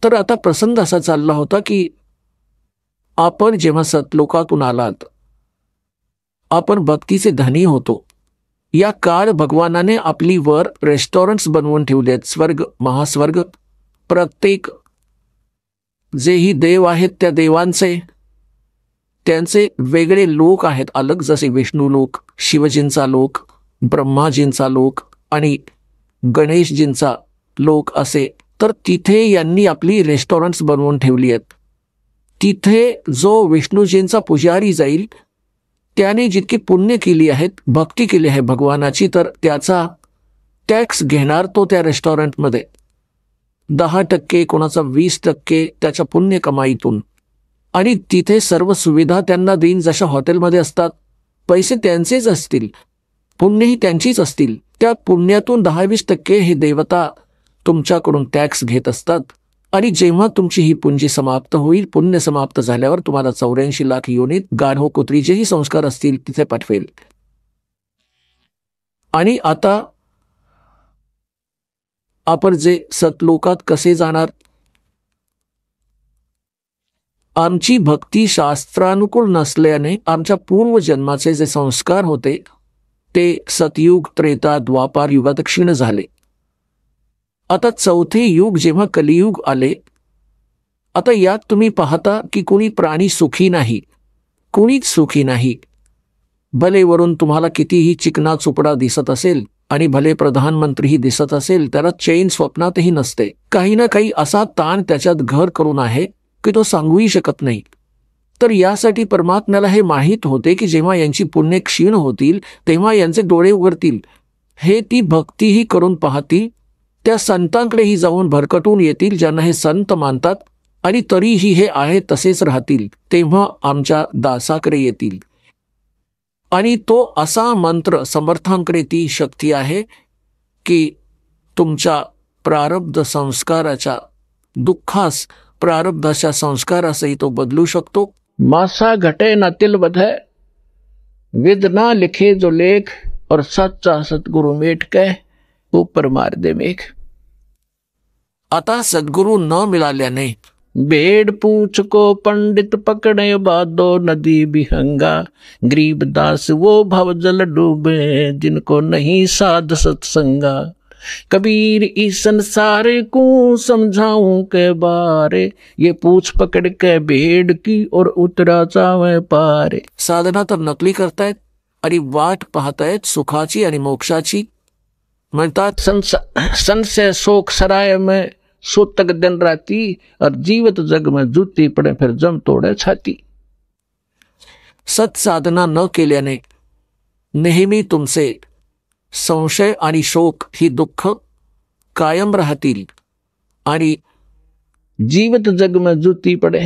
तर आता प्रसंग असा चालला होता की आपण जेव्हा सतलोकातून आलात, आपण भक्तीचे धनी होतो. या काळ भगवानाने आपली वर रेस्टॉरंट्स बनवून ठेवले आहेत. स्वर्ग, महास्वर्ग, प्रत्येक जेही देव आहेत त्या देवांचे त्यांचे वेगळे लोक आहेत अलग, जसे विष्णू लोक, शिवजींचा लोक, ब्रह्माजींचा लोक आणि गणेशजींचा लोक असे. तर तिथे यांनी आपली रेस्टॉरंट्स बनवून ठेवली आहेत. तिथे जो विष्णूजींचा पुजारी जाईल त्याने जितकी पुण्य केली आहेत, भक्ती केली आहे भगवानाची, तर त्याचा टॅक्स घेणार तो त्या रेस्टॉरंटमध्ये 10%, कोणाचा 20% त्याच्या पुण्य कमाईतून. आणि तिथे सर्व सुविधा त्यांना देईन जशा हॉटेलमध्ये असतात. पैसे त्यांचेच असतील, पुण्यही त्यांचीच असतील. त्या पुण्यातून 10-20% हे देवता तुमच्याकडून टॅक्स घेत असतात. आणि जेव्हा तुमची ही पुंजी समाप्त होईल, पुण्य समाप्त झाल्यावर तुम्हाला 84 लाख योनीत गाढव कुत्रीचेही संस्कार असतील तिथे पाठवेल. आणि आता आपण जे सतलोकात कसे जाणार? आमची भक्ती शास्त्रानुकूल नसल्याने आमच्या पूर्वजन्माचे जे संस्कार होते ते सतयुग, त्रेता, द्वापार युगात क्षीण झाले. आता चौथे युग जेव्हा कलियुग आले, आता यात तुम्ही पाहता की कोणी प्राणी सुखी नाही, कोणीच सुखी नाही. भले वरून तुम्हाला कितीही चिकना चुपडा दिसत असेल आणि भले प्रधानमंत्रीही दिसत असेल, त्याला चैन स्वप्नातही नसते. काही ना काही असा ताण त्याच्यात घर करून आहे की तो सांगूही शकत नाही. तर यासाठी परमात्म्याला हे माहीत होते की जेव्हा यांची पुण्य क्षीण होतील तेव्हा यांचे डोळे उघडतील. हे ती भक्तीही करून पाहतील, त्या संतांकडेही जाऊन भरकटून येतील ज्यांना हे संत मानतात, आणि तरीही हे आहे तसेच राहतील. तेव्हा आमच्या दासाकडे येतील. आणि तो असा मंत्र, समर्थांकडे ती शक्ती आहे की तुमच्या प्रारब्ध संस्काराच्या दुःखास प्रारब्धाच्या संस्कारासही तो बदलू शकतो. मासा घटे ना तिल बधे, विद ना लिखे जो लेख, और सच्चा सतगुरु मेट के ऊपर मार दे मेघ. आता सद्गुरु न मिळाल्याने बेड पूछ को पंडित पकड़े बादो नदी बिहंगा, गरीबदास वो भवजल डूबे जिनको नहीं साध सत्संगा. कबीर इस संसार को समझाऊं के बारे, ये पूछ पकड़ के भेड़ की और उतरा चावे पारे. साधना तर नकली करतायत आणि वाट पाहतायत सुखाची आणि मोक्षाची. म्हणतात संशय शोक सराय में सोतक दिन राती, और जीवत जग में जूती पड़े फिर जम तोड़े छाती. सत्साधना न केल्याने नेहमी तुमचे संशय आणि शोक ही दुःख कायम राहतील. आणि जीवत जग में जूती पड़े,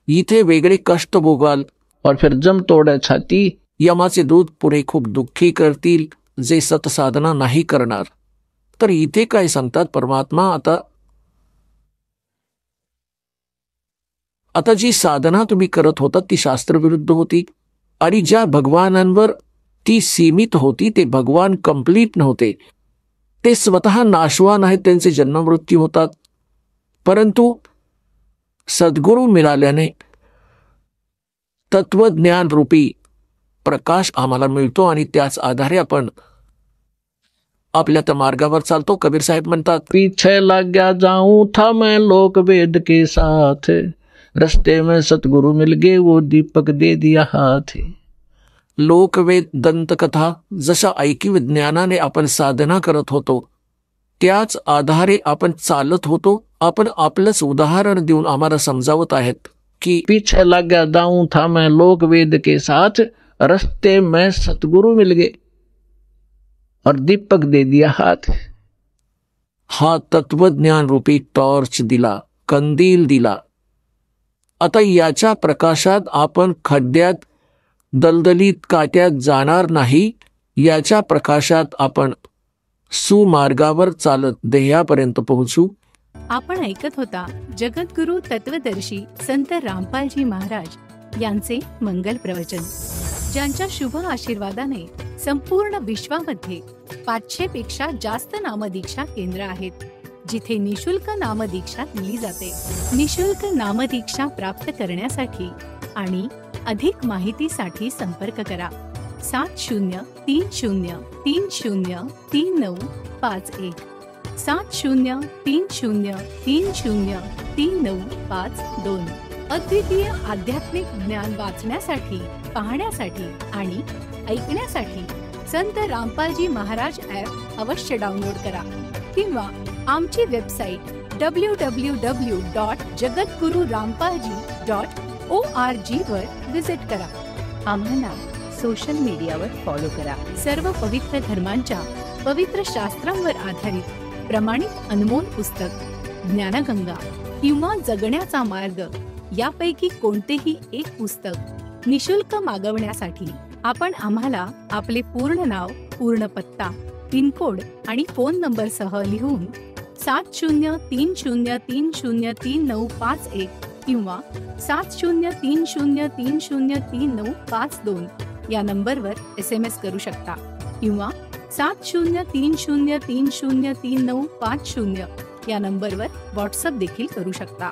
इथे वेगळे कष्ट भोगाल. और फिर जम तोड़े छाती, यमाचे दूत पुढे खूप दुःखी करतील जे सत्साधना नाही करणार. तर इथे काय सांगतात परमात्मा, आता जी साधना तुम्ही करत होता ती शास्त्रविरुद्ध होती, आणि ज्या भगवानांवर ती सीमित होती ते भगवान कंप्लीट नव्हते. ते स्वतः नाशवान आहेत, त्यांचे जन्ममृत्यू होतात. परंतु सद्गुरू मिळाल्याने तत्वज्ञान रूपी प्रकाश आम्हाला मिळतो आणि त्याच आधारे आपण आपल्या त्या मार्गावर चालतो. कबीर साहेब म्हणतात, पीछे लग गया जाऊं था मैं लोक वेद के साथ, रस्ते में सतगुरु मिल गए वो दीपक दे दिया हाथ. लोकवेद दंतकथा जशा ऐकिव ज्ञानाने आपण साधना करत होतो त्याच आधारे आपण चालत होतो. आपण आपलंच उदाहरण देऊन आम्हाला समजावत आहेत की पीछे लग गया जाऊं था मैं लोक वेद के साथ, रस्ते में सतगुरु मिल गए और दीपक दे दिया हाथ. हा तत्वज्ञान रूपी टॉर्च दिला, कंदील दिला. आता याच्या प्रकाशात आपण खड्ड्यात दलदलीत काट्यात जाणार नाही. याच्या प्रकाशात आपण सुमार्गावर चालत ध्येयापर्यंत पोहोचू. आपण ऐकत होता जगद्गुरु तत्वदर्शी संत रामपालजी महाराज यांचे मंगल प्रवचन, ज्यांच्या शुभ आशीर्वादाने संपूर्ण विश्वामध्ये 500 पेक्षा जास्त नामदीक्षा केंद्र आहेत, जिथे निशुल्क नामदीक्षा दिली जाते। निशुल्क नामदीक्षा प्राप्त करण्यासाठी आणि अधिक माहितीसाठी संपर्क करा 7030303951 7030303952। अद्वितीय आध्यात्मिक ज्ञान वाचण्यासाठी, पाहण्यासाठी आणि ऐकण्यासाठी संत रामपालजी महाराज ॲप अवश्य डाउनलोड करा किंवा आमची वेबसाईट www.jagadgururampalji.org वर विजिट करा। आम्हाला सोशल मीडियावर फॉलो करा। सर्व पवित्र धर्मांच्या पवित्र शास्त्रांवर आधारित प्रमाणित अनमोल पुस्तक ज्ञानगंगा किंवा जगण्याचा मार्ग यापैकी कोणतेही एक पुस्तक निशुल्क मागवण्यासाठी आपण आम्हाला आपले पूर्ण नाव, पूर्ण पत्ता, पिनकोड आणि फोन नंबर सह लिहून 7030303951 किंवा 7030303952 या नंबरवर SMS करू शकता किंवा 7030303950 या नंबरवर व्हॉट्सअप देखील करू शकता।